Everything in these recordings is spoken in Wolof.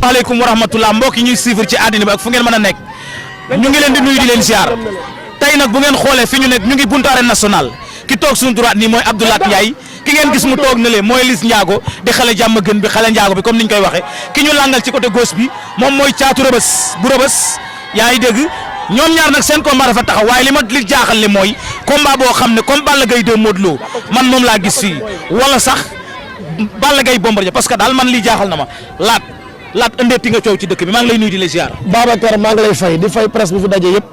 asalaamaaleykum wa rahmatulah mbokk yi ñuy suivre ci àddina bi ak fu ngeen mën a nekk ñu ngi leen di nuyu di leen ziar tey nag bu ngeen xoolee fi ñu nekk ñu ngi buntu arène nationale ki toog suñu droite nii mooy Abdoulaye Ndiaye ki ngeen gis mu toog na le mooy Liss Ndiago di xale jàmm gën bi xale Ndiago bi comme niñ koy waxee ki ñu langal ci côté gauche bi moom mooy caatu rëbës bu rëbës yaa ngi dégg ñoom ñaar nag seen combat dafa taxaw waaye li jaaxal li mooy combat boo xam ne comme Balla Gaye 2 Modou Lo man moom laa gis fii wala sax Balla Gaye Bombardier parce que daal man lii jaaxal na ma laat ëndeeti nga coow ci dëkk bi maa ngi lay nuyu di la ziar. Babacar maa ngi lay fay di fay presse bi fi daje yëpp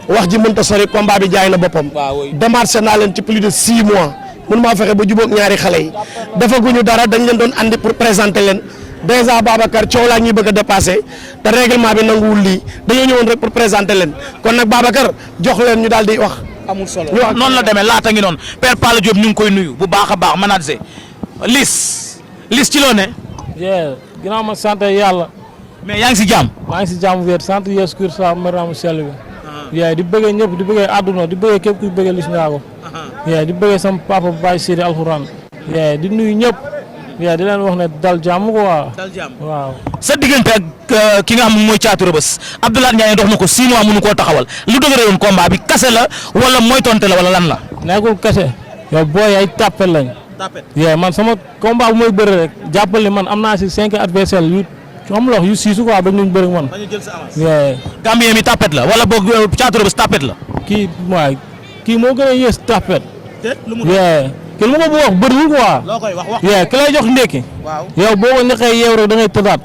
wax ji mënta sori combat bi jaay na boppam. démarché naa leen ci plus de 6 mois mun maa fexe ba jubóog ñaari xale yi defaguñu dara dañ leen doon andi pour présenter leen dèjà Babacar coow laa ñuy bëgg a dépassé te règlement bi nanguwul lii dañoo ñëwoon rek pour présenter leen kon nag Babacar jox leen ñu daal di wax. amul solo noonu la demee laata ngi noonu Père Palla Diop ñu ngi koy nuyu bu baax a baax manager Liss ci loo ne. ginnaaw ma sant yàlla. mais yaa ngi si jàmm. maa ngi si jàmm wér sant Yeesu Kirista maramu sell bi. di bëggee ñëpp di bëggee àdduna di bëggee képp kuy bëggee Liss Ndiago. di bëggee sama papa Baye Sidi Alxuraan. di nuyu ñëpp. di leen wax ne dal jàmm quoi. dal jàmm waaw. sa diggante ak ki nga xam mooy caatu rëbës Abdoulaye Ndiaye dox na ko 6 mois mënu koo taxawal lu dëgëre woon combat bi kase la wala mooy tonte la wala lan la. nekkul kase. yow booy ay tàppel lañ. man sama combat bu may bëre rek jàppal ni man am naa si 5 adversaires yu xam nga yu siisu quoi ba ñu bëri man. Gambien mi tapet la wala boog caatu rëbës tapet la. kii moo gën a yées tapet. kii lu ma ko wax bëriwul quoi. loo koy wax ki lay jox ndékki. waaw yow boo ko ñaqee yeew rek da ngay tëddaat.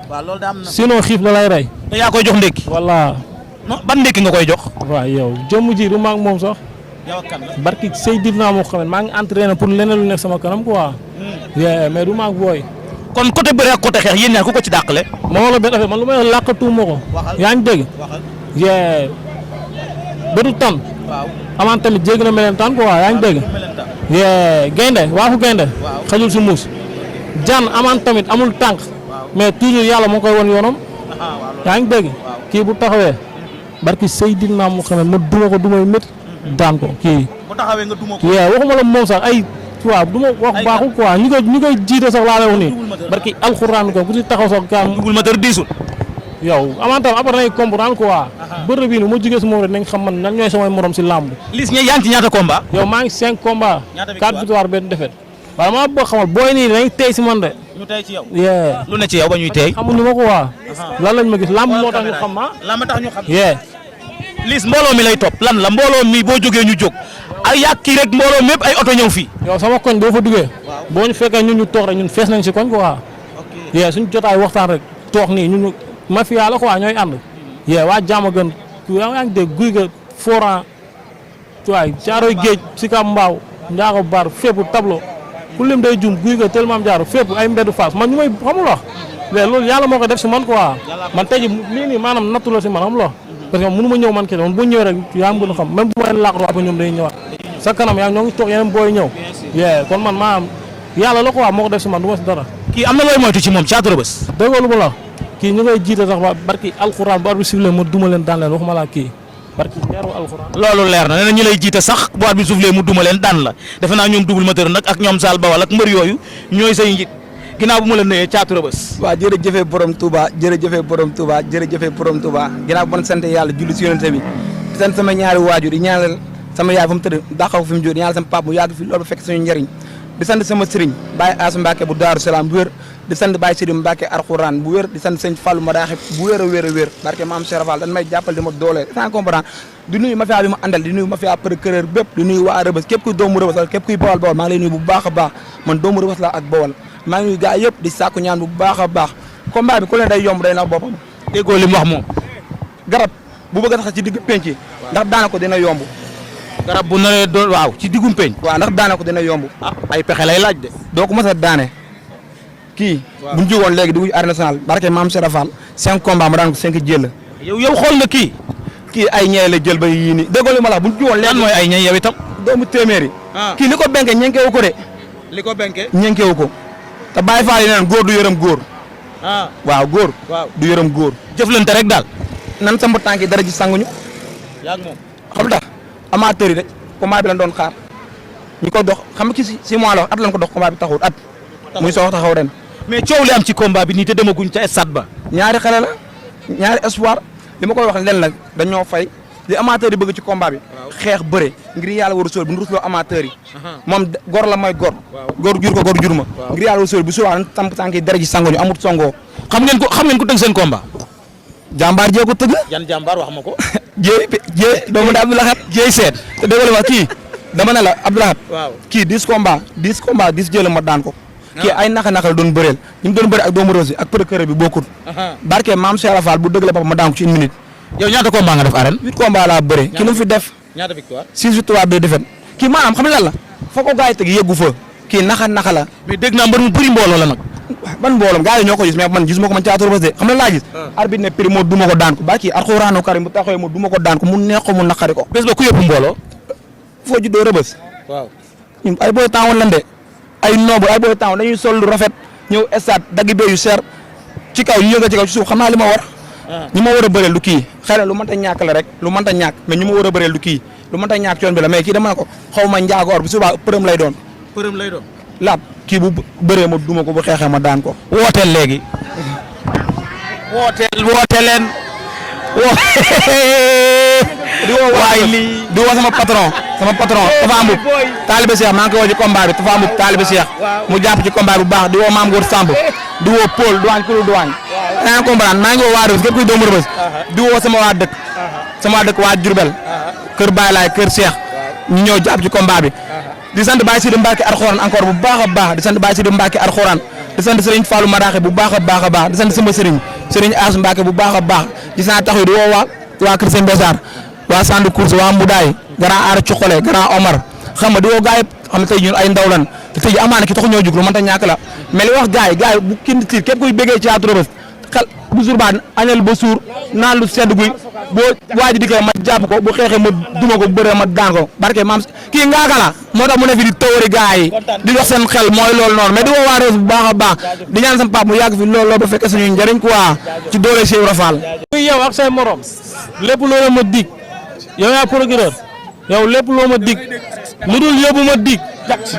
sinon xiif la lay rey. te yaa koy jox ndékki. walla. non ban ndékki nga koy jox. waaw yow jëmm ji du ma ak moom sax. yow kan la barki Seydina moo xam ne maa ngi entraîné pour leneen lu nekk sama kanam quoi. mais du ma ak booy. kon côté bëre ak côté xeex yéen ñaar ku ko ci dàqale. moo la benn affaire man lu may làqatuuma ko. yaa ngi dégg. bëtu tan. amaan tamit jéggi na meleen tan quoi yaa ngi dégg. gaynde waaxu gaynde xajul si muus. jaan amaan tamit amul tànk. mais toujours yàlla moo koy won yoonam. yaa ngi dégg. kii bu taxawee. barki Seydina moo xam ne ma duma ko dumay métti. daan ko kii. bu taxawee nga duma ko. waxuma la moom sax ay. waaw du ma wax baaxul quoi ñu koy jiite sax laa lay wax nii. barki alxuraan ko ku ci taxaw sax kaan. Double Moteur diisul. yow amaan tam après nañ comprendre quoi. bërëb bii nii mu jugee si moom rek nañ xam man nan ñooy samay morom si làmb. Liss yaa ngi ci ñaata combat. yow maa ngi 5 combats. 4 victoires benn défaite. waaye maa bëgg xamal booy nii dañ tey si man de. ñu tey ci yow. lu ne ci yow ba ñuy tey. xamuñu ma ko waa. lan lañ ma gis làmb moo tax ñu xam ah. làmb tax ñu xam. Liss mbooloo mi lay topp lan la mbooloo mi boo jógee ñu jóg ay yàq kii rek mbooloo mépp ay oto ñëw fii. yow sama koñ boo fa duggee. boo ñu fekkee ñun ñu toog rek ñun fees nañ si koñ quoi. suñu jotaay waxtaan rek toog nii ñun mafia la quoi ñooy ànd. waa jàmm gën yaa ngi dégg guy ga foran waay caaroy géej si kam mbaaw njaago bar fépp tableau ku lim day jum guy ga tellement jaaro fépp ay mbeddu faas man ñu may xamul wax mais loolu yàlla moo ko def si man quoi man tey ji lii nii maanaam nattu la si man xamul wax parce que mënu ma ñëw man kese man bu ñëwee rek yaa ngi gën a xam même bu ma leen làqatu après ñoom day ñëwaat sa kanam yaa ñoo ngi toog yeneen booy ñëw kon man maanaam yàlla la quoi moo ko def si man du ma si dara kii am na looy moytu ci moom Caatu Rebeuss déggoo lu ma la kii ñu ngay jiite sax ba barki alxuraan bu arbitre sifflé ma duma leen daan leen waxuma laa kii barki leeru alxuraan loolu leer na nee na ñu lay jiite sax bu arbitre sifflé mu duma leen daan la defe naa ñoom Double Moteur nag ak ñoom Sall Bawal ak mbër yooyu ñooy say njiit ginnaaw bu ma la nuyee Caatu Rebeuss waaw jërëjëfee borom Touba jërëjëfee borom Touba jërëjëfee borom Touba ginnaaw bon sant yàlla julli si yonente bi di sant sama ñaari waajur di ñaanal sama yaay fa mu tëdd dàqaw fi mu jóor di ñaanal sama papa mu yàgg fi loolu ba fekk suñu njëriñ di sant sama sëriñ Baye Asu Mbacke bu Daaru Salaam bu wér di sant Baye Sidi Mbacke Alxuraan bu wér di sant sëñ Fallou Madaaxib bu wér a wér a wér barke maam Cheikh Fall dañ may jàppal di ma dooleel sans comprendre di nuyu mafia bi ma àndal di nuyu mafia procureur bépp di nuyu waa Rebeuss képp kuy doomu Rebeuss wala képp kuy Bawal Bawal maa ngi lay nuyu bu baax a baax man doomu Rebeuss la ak Bawal maa ngi nuyu gars yëpp di sàkku ñaan bu baax a baax combat bi ku leen day yomb day nax boppam déggoo li mu wax moom garab bu bëgg a tax ci digg penc ndax daana ko dina yomb garab bu naree doon waaw ci diggum peñ waaw ndax daana ko dina yomb ay pexe lay laaj de doo ko mës a daane kii bu ñu jógoon léegi dugg arène nationale barke maam Cheikh Fall 5 combats ma daan ko 5 jël yow xool nga kii ay ñeey la jël ba yii nii déggoo li ma la bu ñu jógoon léegi lan mooy ay ñeey yow itam doomu téeméeri kii li ko benke ñenkewu ko de li ko benke ñenkewu ko te Baye Fall yi neen góor du yërëm góor waaw góor du yërëm góor jëflante rek daal nan samp tànk yi dara ji sanguñu yaag moom xam tax amateur yi rek combat bi lañ doon xaar ñu ko dox xam nga ci 6 mois la wax at lañ ko dox combat bi taxul at muy soo taxaw ren mais coow li am ci combat bi nii te demaguñ ca stade ba. ñaari xale la ñaari espoir li ma koy wax leen la dañoo fay li amateur yi bëgg ci combat bi. xeex bëre ngir yàlla war a sóor bu ñu rusloo amateur yi. moom gor la may gor. gor jur ko gor jur ma. ngir yàlla war a sóor bu subaa tamp tànk yi dara ji sango ñu amut songoo. xam ngeen ko tëgg seen combat. jàmbaar jee ko tëgg. yan jàmbaar wax ma ko. jee doomu da Abdoulahat jéey seet. te dëgg la kii dama ne la Abdoulahat. waaw kii 10 combat 10 jël ma daan ko. kii ay naka la doon bëreel ñu doon bëri ak doomu Rose ak procureur bi bokkul. barke maam Cheikh Fall bu dëgg la papa ma daan ko ci une minute. yow ñaata combat nga def arène. 8 combat laa bëre. kii lu mu fi def. ñaata victoire. 6 victoire 2 défaite. kii maanaam xam nga lan la foo ko gars yi teg yeggu fa. kii naka la. mais dégg naa mbër mu bëri mbooloo la nag. ban mbooloom gars yi ñoo ko gis mais man gisuma ko man Thiatou Rebeuss de xam nga laa gis. arbitre ne prix moo duma ko daan ko ba kii Alxuraanu Karim bu taxawee moo duma ko daan ko mu neex ko mu naqari ko. bés ba ku yëpp mbooloo. foo juddoo Rebeuss. waaw ñun ay booy taawoon lan de ay noobu ay booy taawoon dañuy sol lu rafet ñëw stade dagg bee yu seer ci kaw ñu yënga ci kaw ci suuf xam naa li ma war. ñu ma war a bëreel du kii xëy na lu mënta ñàkk la rek lu mënta ñàkk mais ñu ma war a bëreel du kii lu mënta ñàkk coon bi la mais kii dama ne ko xaw ma njaagoor bu subaa përëm lay doon. laat kii bu bëree ma duma ko bu xeexee ma daan ko. wooteel léegi. woote leen. di woo sama patron Tafa Mboup taalibe Cheikh maa ngi koy woo ci combat bi Tafa Mboup taalibe Cheikh mu jàpp ci combat bu baax di woo Mame Goor Samb di woo Paul Douane kulu Douane yaa ngi comprendre maa ngi woo waa Rebeuss képp kuy doomu Rebeuss di woo sama waa dëkk waa Diourbel kër Baye Laye kër Cheikh ñu ñëw jàpp ci combat bi di sant Baye Sidi Mbacke Alxuraan encore bu baax a baax di sant Baye Sidi Mbacke Alxuraan di sant Serigne Fallou Maraxe bu baax a baax di sant sama Serigne As Mbacke bu baax a baax di sant taxaw di woo waa Kër Sëñ Besar waa Sandu Course waa Mbudaay grand Aara Cuqale grand Omar xam nga di woo gars yi xam nga tey ñun ay ndaw lan te tey amaana ki taxu ñoo jug lu mënta ñàkk la mais li wax gars yi bu kin tiir képp kuy bëggee Thiatou Rebeuss xel bu jour ba añal ba suur naan lu sedd guy boo waaji dikkee ma jàpp ko bu xeexee ma duma ko bu bëree ma daan ko barke maam kii ngaaka la moo tax mu ne fi di tawari gars yi di wax seen xel mooy loolu noonu mais di woo waa Rebeuss bu baax a baax di ñaan sama pap mu yàgg fi loolu ba fekkee suñu njëriñ quoi ci doole Cheikh Rafal yow ak say morom lépp loo ma dig yow yaa procureur yow lépp loo ma dig lu dul yóbbu ma dig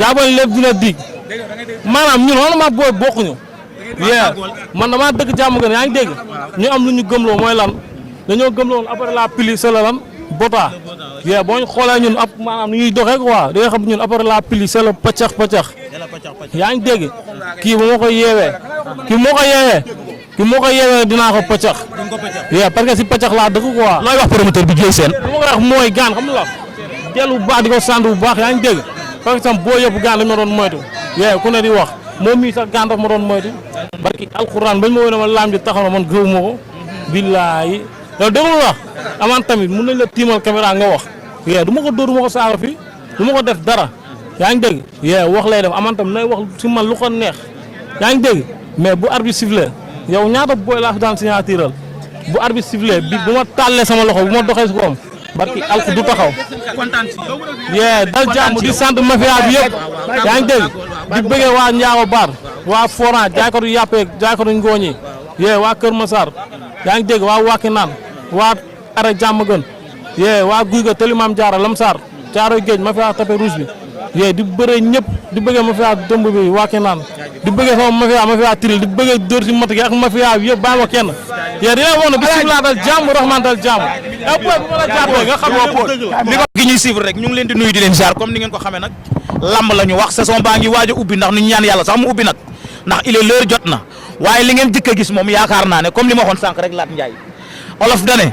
jàppal lépp dina dig maanaam ñun xoolal ma booy bokkuñu. man damaa dëkk jàmm gën yaa ngi dégg ñu am lu ñu gëmloo mooy lan dañoo gëmloo après la pluie c'est la lan bota. boo ñu xoolee ñun ab maanaam ni ñuy doxee quoi di nga xam ñun après la pluie c'est la paccax yaa ngi dégg kii bu ma ko yeewee ki moo ko yeewee dinaa ko paccax. parce que si paccax laa dëkk quoi. looy wax promoteur bi Dieye Sène. li ma ko wax mooy gaan xam nga dellu bu baax di ko sant bu baax yaa ngi dégg par exemple boo yëpp gaan dañ ma doon moytu. ku ne di wax moom mii sax gaan daf ma doon moytu. barki alxuraan bañ ma woo ne ma laam ji taxaw na man gëw ma ko. billaahi yow dégg nga wax amaan tamit mun nañ la tiimal caméra nga wax. du ma ko dóor du ma ko saaga fii du ma ko def dara yaa ngi dégg. wax lay def amaan tamit nay wax si man lu ko neex yaa ngi dégg mais bu arbitre sifflé yow ñaata booy laa fi daan signatural bu arbitre sifflé bi bu ma tàllee sama loxo bu ma doxee si koom barki alku du taxaw. dal jàmm di sant mafia bi yëpp yaa ngi dégg di bëggee waa Ndiago Bar waa Foran jaaykatu yàppee jaaykatu ngooñ yi waa Kër Massar yaa ngi dégg waa Wakinaan waa Ara jàmm gën waa Guy ga Tëlimaam Jaara Lamsar Caaroy Géej mafia tapé rouge bi di bëre ñëpp di bëggee mafia dëmb bi Wakinaan di bëggee sama mafia tiril di bëggee dóor si mat gi ak mafia bi yëpp bàyyi ma kenn di leen wax ne bisimilah dal jàmm rahman dal jàmm bu ma la jàppee nga xam li ko gi ñuy suivre rek ñu ngi leen di nuyu di leen ziar comme ni ngeen ko xamee nag lamb la ñu wax saison baa ngi waaj a ubbi ndax ñu ñaan yàlla sax mu ubbi nag ndax il est l'heure jot na waaye li ngeen jëkk a gis moom yaakaar naa ne comme li ma waxoon sànq rek Laat Njaay olof dane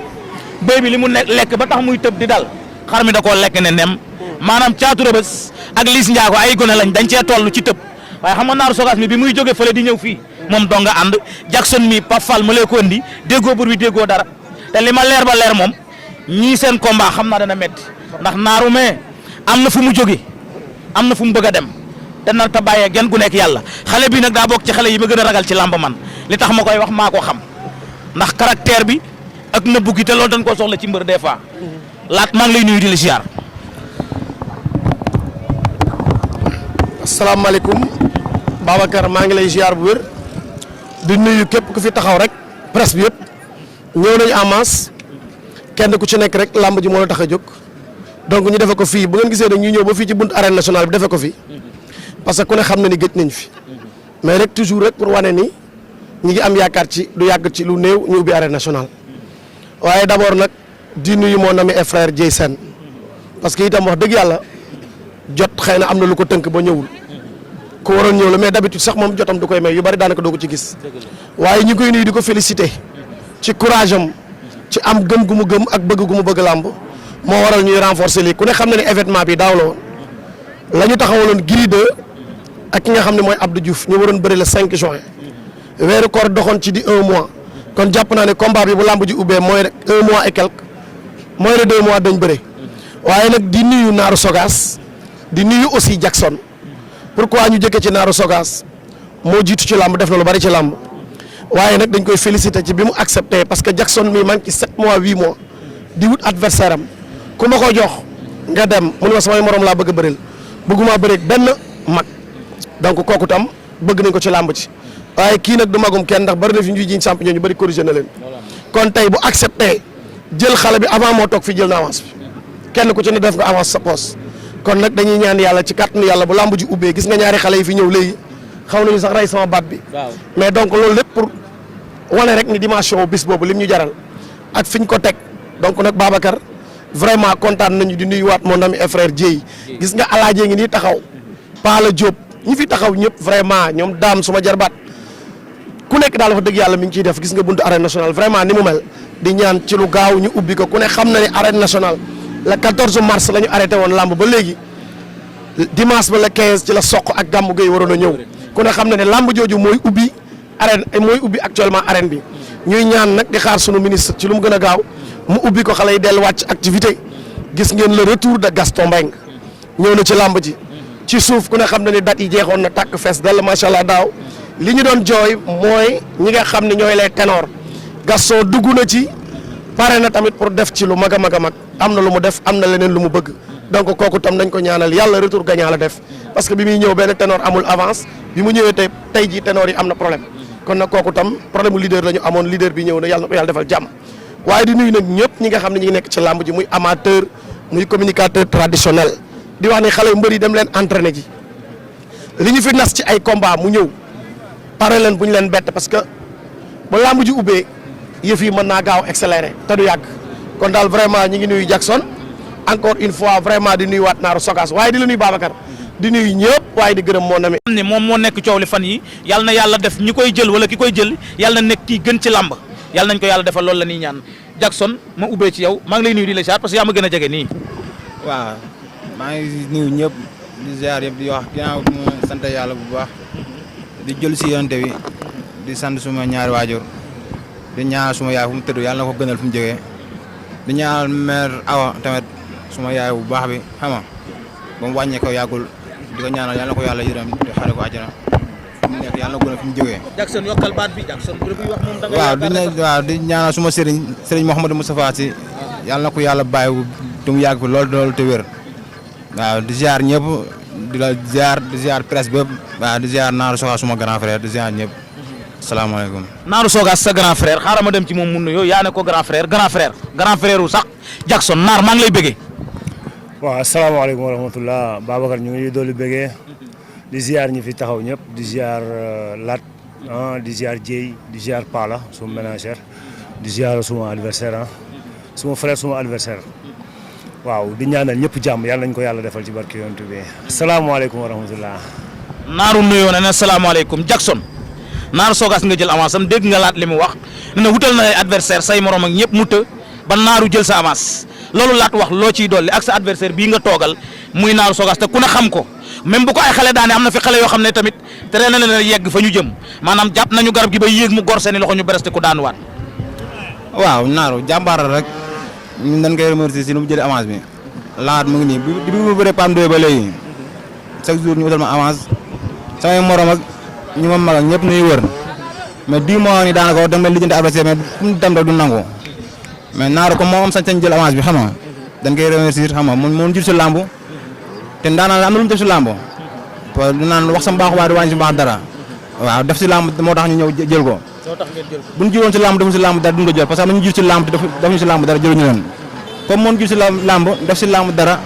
béy bi li mu lekk ba tax muy tëb di dal xar mi da koo lekk ne nem maanaam Thiatou Rebeuss ak Liss Ndiago ay gone lañ dañ cee toll ci tëb waaye xam nga naaru sogaas mi bi muy jóge fële di ñëw fii moom dong nga ànd Jackson mi Pape Fall ma lay ko indi déggoo bur bi déggoo dara te li ma leer ba leer moom ñii seen combat xam naa dana metti ndax naaru mais am na fu mu jóge am na fu mu bëgg a dem te nar ta bàyyee genn gu nekk yàlla xale bi nag daa bokk ci xale yi ma gën a ragal ci làmb man li tax ma koy wax maa ko xam ndax caractère bi ak nëbbu gi te loolu dañ koo soxla ci mbër des fois Laat maa ngi lay nuyu di la ziar. asalaamaaleykum Babacar maa ngi lay ziar bu wér di nuyu képp ku fi taxaw rek presse bi yëpp ñëw nañu en masse kenn ku ci nekk rek làmb ji moo la tax a jóg donc ñu defe ko fii bu ngeen gisee ne ñu ñëw ba fii ci buntu arène nationale bi defe ko fi parce que ku ne xam na ni gëj nañ fi mais rek toujours rek pour wane ni ñi ngi am yaakaar ci du yàgg ci lu néew ñu ubbi arène nationale waaye d'abord nag di nuyu mon ami et frère Dieye Sène parce que itam wax dëgg yàlla jot xëy na am na lu ko tënk ba ñëwul ku waroon ñëw la mais d'habitude sax moom jotam du koy may yu bari daanaka doo ko ci gis waaye ñi koy nuyu di ko féliciter ci courage am ci am gëm gu mu gëm ak bëgg gu mu bëgg làmb moo waral ñuy renforcer lii ku ne xam na ne événement bi daaw la woon la ñu taxawaloon Gris 2 ak ki nga xam ne mooy Abdou Diouf ñu waroon bëri le 5 juin weeru koor doxoon ci di 1 mois kon jàpp naa ne combat bi bu làmb ji ubbee mooy rek 1 mois et quelque mooy rek 2 mois dañ bëre waaye nag di nuyu Naaru Sogas di nuyu aussi Jackson pourquoi ñu jëkkee ci Naaru Sogas moo jiitu ci làmb def na lu bari ci làmb waaye nag dañ koy féliciter ci bi mu accepté parce que Jackson mi man ci 7 mois 8 mois di wut adversaire am ku ma ko jox nga dem mu ne ma samay morom laa bëgg a bëril bëgguma bëri benn mag donc kooku tam bëgg nañ ko ci làmb ci waaye kii nag du magum kenn ndax bari na fi ñuy jiñ champion ñu bari corrigé na leen kon tey bu accepté jël xale bi avant moo toog fi jël na avance bi kenn ku ci ne def nga avance sa poste kon nag dañuy ñaan yàlla ci kàttanu yàlla bu làmb ji ubbee gis nga ñaari xale yi fi ñëw léegi xaw nañu sax rey sama baat bi mais donc loolu lépp pour wane rek ni dimension bis boobu lim ñu jaral ak fiñ ko teg donc nag Babacar vraiment kontaan nañu di nuyuwaat mon ami et frère Dieye gis nga alaajee ngi nii taxaw Pala Diop ñi fi taxaw ñëpp vraiment ñoom daam suma jarbaat ku nekk daal fa dëgg yàlla mi ngi ciy def gis nga buntu arène nationale vraiment ni mu mel di ñaan ci lu gaaw ñu ubbi ko ku ne xam na ne arène nationale le 14 mars la ñu arrêté woon lamb ba léegi dimanche ba le 15 ci la soq ak gàmmu gay waroon a ñëw ku ne xam na ne lamb jooju mooy ubbi arène mooy ubbi actuellement arène bi ñuy ñaan nag di xaar sunu ministre ci lu mu gën a gaaw mu ubbi ko xale yi delluwaat ci activité gis ngeen le retour de Gaston Mbengue ñëw na ci lamb ji ci suuf ku ne xam na ne date yi jeexoon na tàkk fees dell macha allah daaw li ñu doon jooy mooy ñi nga xam ne ñooy les ténors Gaston dugg na ci pare na tamit pour def ci lu mag a mag a mag am na lu mu def am na leneen lu mu bëgg donc kooku tam nañ ko ñaanal yàlla retour gagnant la def parce que bi muy ñëw benn ténor amul avance bi mu ñëwee tey jii ténor yi am na problème kon nag kooku tam problème mu leader la ñu amoon leader bi ñëw na yàlla na ko yàlla defal jàmm waaye di nuyu nag ñëpp ñi nga xam ne ñi ngi nekk ci làmb ji muy amateur muy communicateur traditionnel di wax ni xale yu mbër yi dem leen entraîner ji li ñu fi nas ci ay combat mu ñëw pare leen bu ñu leen bett parce que ba làmb ji ubbee yëf yi mën naa gaaw accéléré te du yàgg kon daal vraiment ñi ngi nuyu Jackson encore une fois vraiment di nuyu waat Naaru Sogas waaye di la nuyu Babacar di nuyu ñëpp waaye di gërëm moo nami ne moom moo nekk coow li fan yi yàlla na yàlla def ñi koy jël wala ki koy jël yàlla na nekk kii gën ci làmb yàlla nañ ko yàlla defal loolu la ñuy ñaan Jackson ma ubbee ci yow maa ngi lay nuyu di la ziar parce que yaa ma gën a jege nii. waaw maa ngi nuyu ñëpp di ziar yëpp di wax ginnaaw bi ma sant yàlla bu baax di jël si yonte bi di sant suma ñaari waajur di ñaanal suma yaay fu mu tëdd yàlla na ko gënal fu mu jógee di ñaanal mère Awa tamit suma yaay bu baax bi xam nga ba mu wàññee ko yàggul di ko ñaanal yàlla na ko yàlla yërëm di xare ko àjjana fu mu nekk yàlla na ko gënal fu mu jógee. Jackson yokkal baat bi Jackson bu wax moom da nga waaw di ñaanal suma sëriñ Mouhamadou Moustapha Sy yàlla na ko yàlla bàyyi te mu yàgg fi loolu te wér waaw di ziar ñëpp di la ziar presse bépp waaw di ziar Naaru Sogas suma grand frère di ziar ñëpp salaamaaleykum. Naaru Sogas sa grand frère xaaral ma dem ci moom mun na yow yaa ne ko grand frère wu sax Jackson Naar maa ngi lay bëggee. waaw asalaamaaleykum wa rahmatullah Babacar ñu ngi dolli bëggee di ziar ñi fi taxaw ñëpp di ziar Lat di ziar Dieye di ziar Pala suma ménagère di ziar suma adversaire suma frère suma adversaire waaw di ñaanal ñëpp jàmm yàlla nañ ko yàlla defal ci barke yonent bi asalaamaaleykum wa rahmatullah. Naaru nuyoo na ne asalaamaaleykum Jackson Naaru Sogas nga jël avance am dégg nga Lat li mu wax ne na wutal na ay adversaire say morom ak ñëpp mu të ba Naaru jël sa avance loolu Lat wax loo ciy dolli ak sa adversaire bii nga toogal muy Naaru Sogas te ku ne xam ko même bu ko ay xale daane am na fi xale yoo xam ne tamit tere na leen yegg fa ñu jëm maanaam jàpp nañu garab gi ba yéeg mu gor seeni loxo ñu bereste ku daanuwaat. waaw Naaru jàmbaar rek ñun dañ koy remercier si nu mu jëlee avance bi Laat mu ngi nii bi mu bëree PAM 2 ba léegi chaque jour ñu utal ma avance samay morom ak ñu ma mag ak ñëpp ñuy wër mais 10 mois ni daanaka wax da nga leen lijjanti adversaire mais fu mu dem rek du nangu mais Naaru comme moom am sañ-sañ jël avance bi xam nga dañ koy remercier xam nga moom jur si làmb te ndaanaan am na lu mu def si làmb parce que du naan wax sa mbaax waaye du wàññi si mbaax dara waaw def si làmb moo tax ñu ñëw jël ko. bu ñu jiwoon si làmb defuñu si làmb dara duñ ko jël parce que am na ñu jur si làmb te defuñu si làmb dara jëluñu leen comme moom jur si làmb def si làmb dara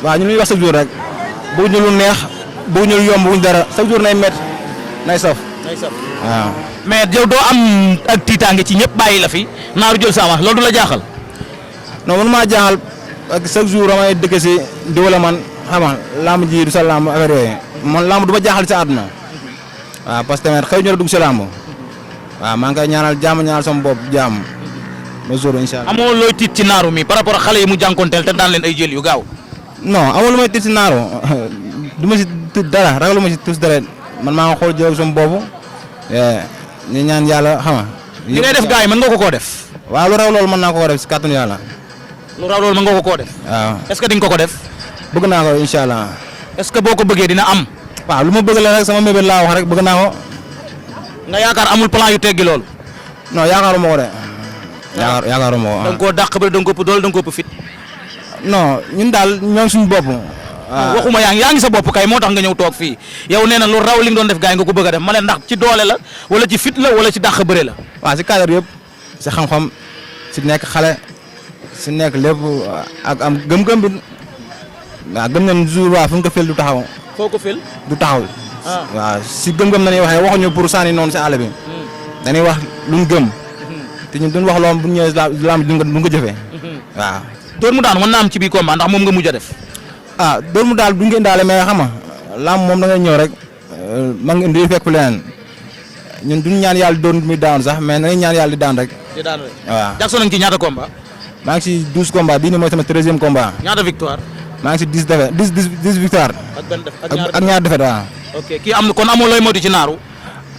waaw ñu ñuy wax chaque jour rek bëgguñu lu neex bëgguñu lu yomb bëgguñu dara chaque jour nay métti nay saf. waaw. mais yow doo am ak tiitaange ci ñëpp bàyyi la fi naaru jël sa avance loolu du la jaaxal. non man maa jaaxal ak chaque jour damay dëkk si di wala man xam nga lamb ji du sa lamb affaire yooyu man lamb du ma jaaxal si àdduna waaw parce que tamit xëy na dugg si lamb waaw maa ngi koy ñaanal jàmm ñaanal sama bopp jàmm ba jour incha allah. amoo looy tiit ci naaru mi par rapport ak xale yi mu jànkonteel te daan leen ay jël yu gaaw. non amul lu may tiit si naaru du ma si tiit dara ragalu ma si tuus dara man maa ngi xool jël sama bopp ñu ñaan yàlla xam nga. li ngay def gars yi mën nga ko koo def. waaw lu raw loolu mën naa ko def si kàttanu yàlla. lu raw loolu mën nga ko koo def. waaw est-ce que di nga ko def. bëgg naa ko incha allah. est-ce que boo ko bëggee dina am. waaw lu ma bëgg la rek sama mébét laa wax rek bëgg naa ko. nga yaakaar amul plan yu teggi loolu. non yaakaaruma ko de. yaakaaruma ko. da nga koo dàq ba da nga ko ëpp doole da nga ko ëpp fit. non ñun daal ñoom suñu bopp. waaw waxuma yaa ngi sa bopp kay moo tax nga ñëw toog fii yow nee na lu raw li nga doon def gars yi nga ko bëgg a def ma ne ndax ci doole la wala ci fit la wala ci dàq bëre la. waaw si cadre yëpp si xam-xam si nekk xale si nekk lépp ak am gëm-gëm bi waaw gëm nañ jour waa fu nga ko fël du taxaw. foo ko fël du taxaw. waaw si gëm-gëm nañuy waxee waxuñu pour sànni noonu si àll bi. dañuy wax luñ gëm. te ñun duñ wax loolu bu ñu ñëwee lamb duñ ko jëfee. waaw. dóor mu daan mën naa am ci biir combat ndax moom nga mujj a def. ah dóor mu daal duñ ko indaale mais xam nga lamb moom da ngay ñëw rek man nga indi fekk leneen ñun duñ ñaan yàlla doon muy daan sax mais da ngay ñaan yàlla di daan rek. di daan rek waaw. Jackson nañ ci ñaata combat. maa ngi si 12 combats bii nii mooy sama 13e combat. ñaata victoire. maa ngi si 10 défaite 10 victoire. ak benn def ak ñaar défaite waaw. ok kii am na kon amoo looy moytu ci naaru.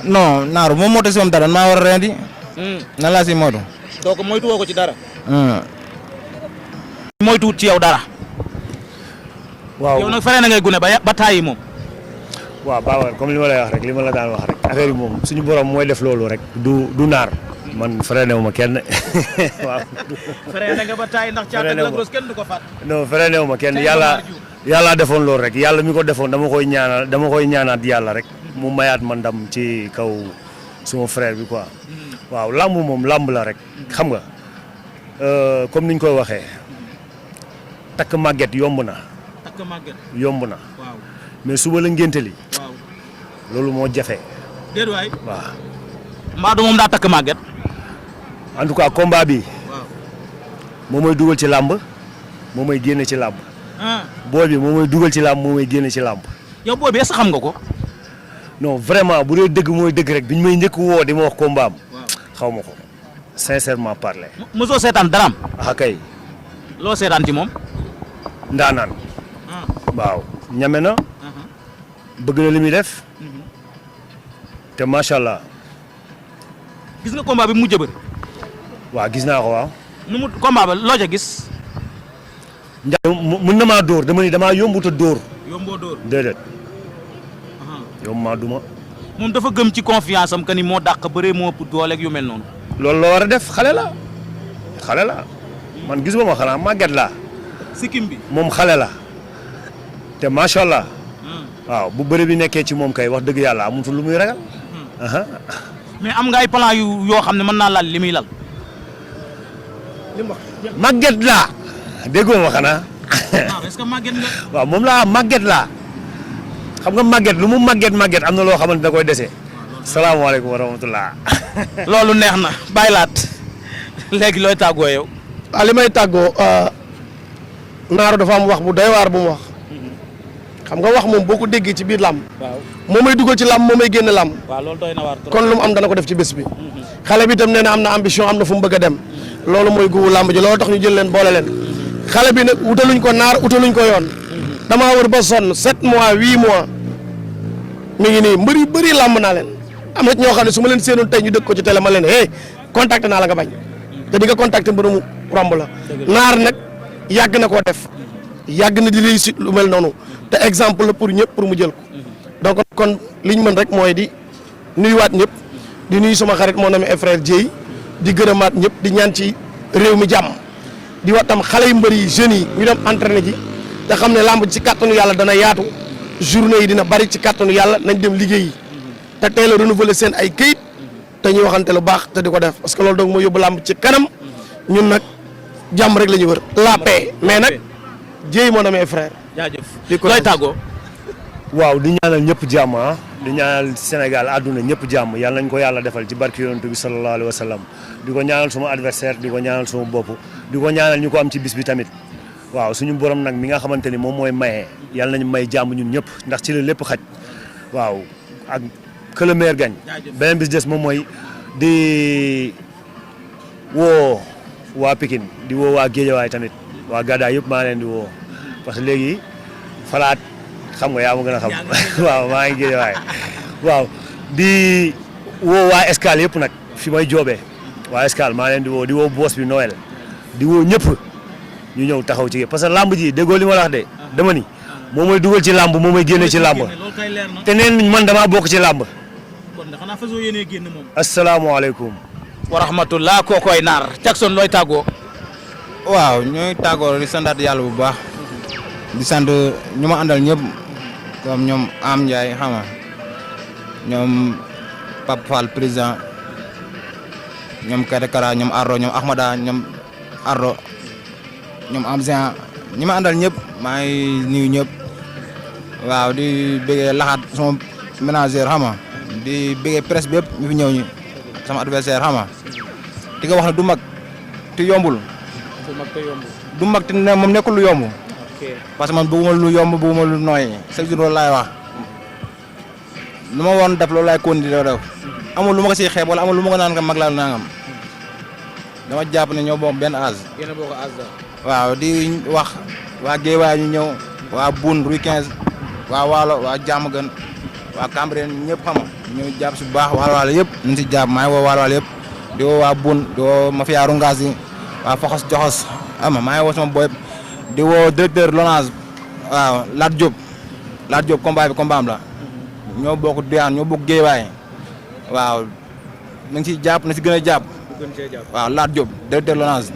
non naaru moom moo tax si moom dara maa war a rendi. nan laa si moytu. donc moytu woo ko ci dara. moytuwut ci yow dara. waaw yow nag fere na ngay gune ba tàyyi moom. waaw Babacar comme li ma lay wax rek li ma la daan wax rek affaire yi moom suñu borom mooy def loolu rek du naar man freiné wu ma kenn waaw. fere na nga ba tàyyi ndax caata la gros kenn du ko fàtt. non freiné wu ma kenn yàlla defoon loolu rek yàlla mi ko defoon dama koy ñaanaat yàlla rek mu mayaat ma ndam ci kaw suma frère bi quoi. waaw lamb moom lamb la rek xam nga comme niñ koy waxee takk màgget yomb na. yomb na waaw mais suba la ngénte li waaw loolu moo jafe. déet waay waaw mbaa du moom daa takk màgget. en tout cas combat bi waaw moom mooy dugal ci làmb moom mooy génne ci làmb. booy bi moom mooy dugal ci làmb moom mooy génne ci làmb. yow booy bi est-ce que xam nga ko. non vraiment bu dee dëgg mooy dëgg rek bi ñu may njëkk woo di ma wax combat am xaw ma ko sincèrement parler. mosoo seetaan daraam. ah kay. loo seetaan ci moom. ndaanaan. waaw ñame na. bëgg na li muy def. te macha allah. gis nga combat bi mujj a bëri. waaw gis naa ko waaw. nu mu combat ba loo ca gis. mën na maa dóor dama ni damaa yombut a dóor. yomboo dóor déedéet. yomb maa duma. moom dafa gëm ci confiance am que ni moo dàq bëree moo ëpp dooleeg yu mel noonu. loolu la war a def xale la. xale la man gisuma ma xanaa màgget laa. sikkim bi moom xale la. te macha allah. waaw bu bëri bi nekkee ci moom kay wax dëgg yàlla amutul lu muy ragal. mais am nga ay plan yoo xam ne mën naa lal li muy lal. màgget laa. déggoo ma xanaa. est-ce que màgget nga. waaw moom laa màgget laa. xam nga màgget lu mu màgget am na loo xamante da koy dese. salaamaaleykum wa rahmatullah. loolu neex na bàyyi laat léegi looy tàggoo yow. waaw li may tàggoo naaru dafa am wax bu doy waar bu mu wax xam nga wax moom boo ko déggee ci biir làmb waaw moo may dugal ci làmb moo may génn làmb waaw loolu doy na waar trop. kon lu mu am dana ko def ci bés bi xale bi itam nee na am na ambition am na fu mu bëgg a dem loolu mooy gubu làmb ji loolu tax ñu jël leen boole leen xale bi nag utaluñ ko naar utaluñ ko yoon damaa wër ba sonn 7 mois 8 mois mi ngi nii mbëri bëri làmb naa leen am na ci ñoo xam ne su ma leen séenoon tey ñu dëkk ko ci télé ma leen contacté naa la nga bañ te di nga contacté mbërëmu romb la naar nag yàgg na koo def yàgg na di réussite lu mel noonu te exemple la pour ñëpp pour mu jël ko donc kon li ñu mën rek mooy di nuyuwaat ñëpp di nuyu sama xarit mon ami et frère Dieye di gërëmaat ñëpp di ñaan ci réew mi jàmm di wax tam xale yu mbëri yi jeunes yi ñu dem entraîné ji te xam ne làmb ci kàttanu yàlla dana yaatu journée yi dina bari ci kàttanu yàlla nañ dem liggéey yi te teel a renouveler seen ay këyit te ñuy waxante lu baax te di ko def parce que loolu donc moo yóbbu làmb ci kanam ñun nag jàmm rek la ñu wër la paix mais nag Dieye mon ami et frère. jaajëf looy tàggoo. waaw di ñaanal ñëpp jàmm di ñaanal Sénégal àdduna ñëpp jàmm yàlla nañ ko yàlla defal ci barki yonent bi sallallahu alayhi wa sallam di ko ñaanal suma adversaire di ko ñaanal suma bopp di ko ñaanal ñu ko am ci bis bi tamit waaw suñu borom nag mi nga xamante ni moom mooy maye yàlla nañu may jàmm ñun ñëpp ndax ci la lépp xaj waaw ak que le meilleur gagne beneen bis des moom mooy di woo waa Pikine di woo waa Guédiawaye tamit waa Gadaay yëpp maa leen di woo parce que léegi falaat xam nga yaa ma gën a xam waaw maa ngi Guédiawaye waaw di woo waa Escale yëpp nag fi may joobee waa Escale maa leen di woo boos bi Noël di woo ñëpp ñu ñëw taxaw ci parce que lamb ji déggoo li ma la wax de dama ni moo may dugal ci lamb moo may génne ci lamb te neen man damaa bokk ci lamb. asalaamaaleykum. wa rahmatullah kookoy naar Jackson looy tàggoo. waaw ñooy tàggoo di santaat yàlla bu baax di sant ñu ma àndal ñëpp comme ñoom Am Ndiaye xam nga ñoom Pape Fall président ñoom Kade Kara ñoom Ardo ñoom Ahmada ñoom Ardo ñoom am Jean ñi ma àndal ñëpp maa ngi nuyu ñëpp waaw di bëggee laxaat sama ménagère xam nga di bëggee presse bi yëpp ñu fi ñëw ñi sama adversaire xam nga di nga wax ne du mag te yombul du mag te ne moom nekkul lu yomb parce que man bëgguma lu yomb bëgguma lu nooy chaque jour loolu laay wax lu ma woon def loolu laay continuer def amul lu ma ko siy xeeb wala amul lu ma ko naan nga mag laa nangam dama jàpp ne ñoo bokk benn âge waaw di wax waa Guédiawaye ñu ñëw waa Boune Rue 15 waa Waalo waa Diamaguène waa Cambérène ñëpp xam nga ñu jàpp si bu baax waalo yëpp ñu si jàpp maa ngi woo waalo yëpp di woo waa Boune di woo Mafia Rungaas yi waa Foxos Joxos ama maa ngi woo sama boy di woo directeur Lonase waaw Lat Diop combat bi combat am la ñoo bokk Duyaan ñoo bokk Guédiawaye waaw na ngi siy jàpp na si gën a jàpp waaw Lat Diop directeur Lonase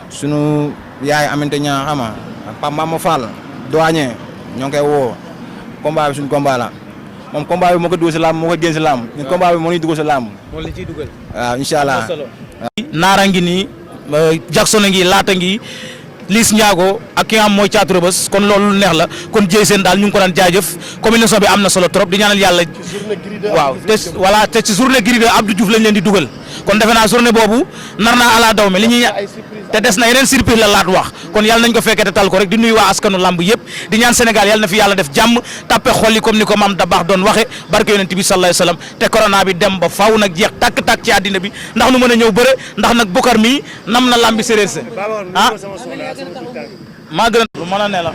sunu yaay amante ñaa xama Pape Mama Fall douanier ñoo ngi koy woo combat bi suñu combat la moom combat bi moo ko dugg si làmb moo ko génn si làmb ñun combat bi moo ñuy dugg si làmb waaw incha allah naara ngi nii Jackson a ngi laata ngi Liss Ndiago ak ki nga xam mooy Thiatou Rebeuss kon loolu lu neex la kon jéy seen daal ñu ngi ko daan jaajëf combinaison bi am na solo trop di ñaanal yàlla waaw te voilà te ci journée Gris 2 Abdou Diouf lañ leen di dugal kon defe naa journée boobu nar naa ala daw me li ñuy te des na yeneen surprise la laat wax kon yàlla nañ ko fekkee te tal ko rek di nuyu waa askanu lamb yëpp di ñaan Sénégal yàlla na fi yàlla def jàmm tappe xol yi comme ni ko maam da baax doon waxe barke yonent bi sallallahu alayhi wasallam te corona bi dem ba faaw nag jeex tàkk-tàkk ci àddina bi ndax nu mën a ñëw bëre ndax nag Bokar mi nam na lambi séréer sa ah maa gën a lu mën a ne la